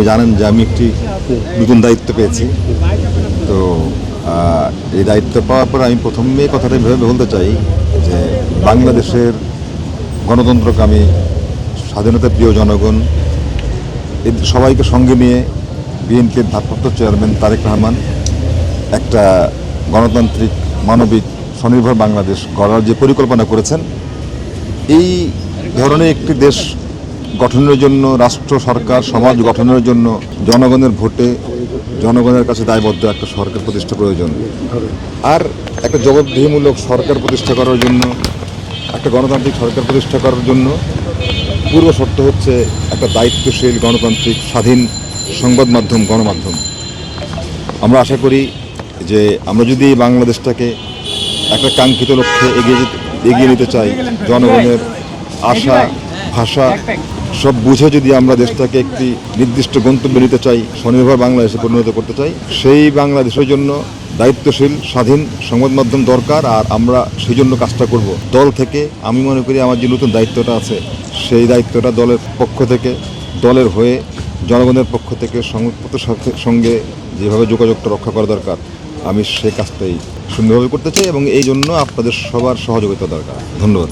জানেন যে আমি একটি নতুন দায়িত্ব পেয়েছি। তো এই দায়িত্ব পাওয়ার পর আমি প্রথমে কথাটা ভেবে বলতে চাই যে বাংলাদেশের গণতন্ত্রকামী স্বাধীনতা প্রিয় জনগণ এদের সবাইকে সঙ্গে নিয়ে বিএনপির ভারপ্রাপ্ত চেয়ারম্যান তারেক রহমান একটা গণতান্ত্রিক মানবিক স্বনির্ভর বাংলাদেশ গড়ার যে পরিকল্পনা করেছেন, এই ধরনের একটি দেশ গঠনের জন্য, রাষ্ট্র সরকার সমাজ গঠনের জন্য জনগণের ভোটে জনগণের কাছে দায়বদ্ধ একটা সরকার প্রতিষ্ঠা প্রয়োজন। আর একটা জবাবদিহিমূলক সরকার প্রতিষ্ঠা করার জন্য, একটা গণতান্ত্রিক সরকার প্রতিষ্ঠা করার জন্য পূর্ব শর্ত হচ্ছে একটা দায়িত্বশীল গণতান্ত্রিক স্বাধীন সংবাদ মাধ্যম, গণমাধ্যম। আমরা আশা করি যে আমরা যদি বাংলাদেশটাকে একটা কাঙ্ক্ষিত লক্ষ্যে এগিয়ে নিতে চাই, জনগণের আশা ভাষা সব বুঝে যদি আমরা দেশটাকে একটি নির্দিষ্ট গন্তব্যে নিতে চাই, স্বনির্ভর বাংলাদেশে পরিণত করতে চাই, সেই বাংলাদেশের জন্য দায়িত্বশীল স্বাধীন সংবাদ মাধ্যম দরকার। আর আমরা সেই জন্য কাজটা করব দল থেকে। আমি মনে করি আমার যে নতুন দায়িত্বটা আছে, সেই দায়িত্বটা দলের পক্ষ থেকে, দলের হয়ে, জনগণের পক্ষ থেকে সংবাদপত্রের সঙ্গে যেভাবে যোগাযোগটা রক্ষা করা দরকার, আমি সেই কাজটাই সুন্দরভাবে করতে চাই এবং এই জন্য আপনাদের সবার সহযোগিতা দরকার। ধন্যবাদ।